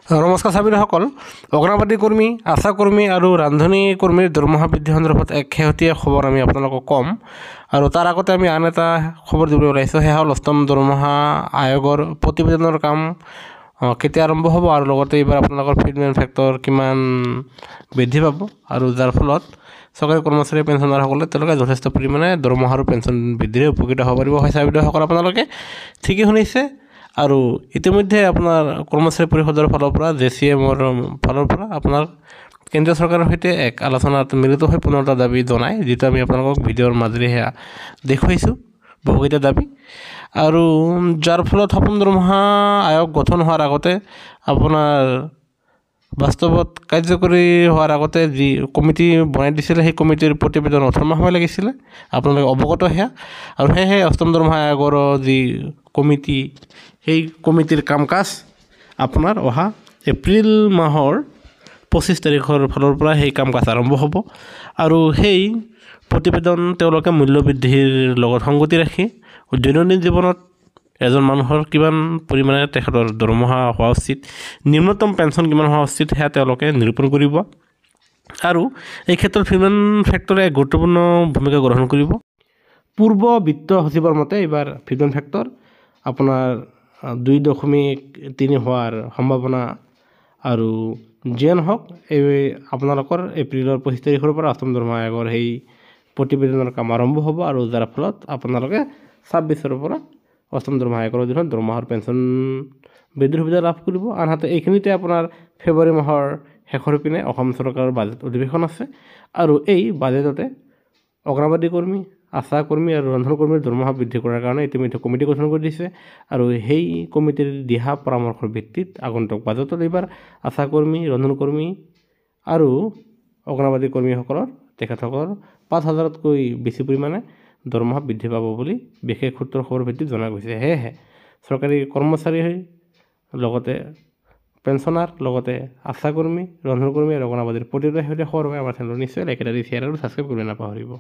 নমস্কাৰ চাবিৰসকল, অগ্ৰবাদী কৰ্মী, আশা কৰ্মী আৰু ৰান্ধনী কৰ্মীৰ দৰমহা বৃদ্ধি সন্দৰ্ভত এক শেহতীয়া খবৰ আমি আপোনালোকক ক'ম। আৰু তাৰ আগতে আমি আন এটা খবৰ দিবলৈ ওলাইছোঁ, সেয়া হ'ল অষ্টম দৰমহা আয়োগৰ প্ৰতিবেদনৰ কাম কেতিয়া আৰম্ভ হ'ব আৰু লগতে এইবাৰ আপোনালোকৰ ফিটমেণ্ট ফেক্টৰ কিমান বৃদ্ধি পাব, আৰু যাৰ ফলত চৰকাৰী কৰ্মচাৰী পেঞ্চনাৰসকলে তেওঁলোকে যথেষ্ট পৰিমাণে দৰমহা আৰু পেঞ্চন বৃদ্ধিৰে উপকৃত হ'ব পাৰিব। হয় চাবিৰসকল, আপোনালোকে ঠিকেই শুনিছে। আৰু ইতিমধ্যে আপোনাৰ কৰ্মচাৰী পৰিষদৰ ফালৰ পৰা JCMৰ ফালৰ পৰা আপোনাৰ কেন্দ্ৰীয় চৰকাৰৰ সৈতে এক আলোচনাত মিলিত হৈ পুনৰ এটা দাবী জনায়, যিটো আমি আপোনালোকক ভিডিঅ'ৰ মাজেৰে সেয়া দেখুৱাইছোঁ, বহুকেইটা দাবী। আৰু যাৰ ফলত সপ্তম দৰমহা আয়োগ গঠন হোৱাৰ আগতে আপোনাৰ বাস্তৱত কাৰ্যকৰী হোৱাৰ আগতে যি কমিটি বনাই দিছিলে, সেই কমিটিৰ প্ৰতিবেদন 18 মাহ সময় লাগিছিলে, আপোনালোকে অৱগত সেয়া। আৰু সেয়েহে অষ্টম দৰমহা আয়োগৰ যি কমিটি, সেই কমিটিৰ কাম কাজ আপোনাৰ অহা এপ্ৰিল মাহৰ 25 তাৰিখৰ ফালৰ পৰা সেই কাম কাজ আৰম্ভ হ'ব। আৰু সেই প্ৰতিবেদন তেওঁলোকে মূল্যবৃদ্ধিৰ লগত সংগতি ৰাখি দৈনন্দিন জীৱনত এজন মানুহৰ কিমান পৰিমাণে তেখেতৰ দৰমহা হোৱা উচিত, নিম্নতম পেঞ্চন কিমান হোৱা উচিত, সেয়া তেওঁলোকে নিৰূপণ কৰিব। আৰু এই ক্ষেত্ৰত ফিটমেণ্ট ফেক্টৰে এক গুৰুত্বপূৰ্ণ ভূমিকা গ্ৰহণ কৰিব। পূৰ্ব বিত্ত সচিবৰ মতে এইবাৰ ফিটমেণ্ট ফেক্টৰ আপোনাৰ 2.3 হোৱাৰ সম্ভাৱনা। আৰু যিয়ে নহওক, এই আপোনালোকৰ এপ্ৰিলৰ 25 তাৰিখৰ পৰা অষ্টম দৰমহা আয়োগৰ সেই প্ৰতিবেদনৰ কাম আৰম্ভ হ'ব, আৰু যাৰ ফলত আপোনালোকে 26ৰ পৰা অষ্টম দৰমহা আয়োগৰ অধীনত দৰমহাৰ পেঞ্চন বৃদ্ধিৰ সুবিধা লাভ কৰিব। আনহাতে এইখিনিতে আপোনাৰ ফেব্ৰুৱাৰী মাহৰ শেষৰ পিনে অসম চৰকাৰৰ বাজেট অধিৱেশন আছে, আৰু এই বাজেটতে অগ্ৰবাদী কৰ্মী, আশা কৰ্মী আৰু ৰন্ধন কৰ্মীৰ দৰমহা বৃদ্ধি কৰাৰ কাৰণে ইতিমধ্যে কমিটি গঠন কৰি দিছে। আৰু সেই কমিটিৰ দিহা পৰামৰ্শৰ ভিত্তিত আগন্তুক বাজেটত এইবাৰ আশা কৰ্মী, ৰন্ধন কৰ্মী আৰু অগ্ৰবাদী কৰ্মীসকলৰ তেখেতসকলৰ 5,000তকৈ বেছি পৰিমাণে দৰমহা বৃদ্ধি পাব বুলি বিশেষ সূত্ৰৰ খবৰ ভিত্তিত জনা গৈছে। সেয়েহে চৰকাৰী কৰ্মচাৰী লগতে পেঞ্চনাৰ, লগতে আশা কৰ্মী, ৰন্ধন কৰ্মী আৰু অগ্ৰবাদীৰ প্ৰতিটো শেহতীয়া খবৰ আমাৰ চেনেলত নিশ্চয় লাইক এটা দি শ্বেয়াৰ আৰু ছাবস্ক্ৰাইব কৰিবলৈ নাপাহৰিব।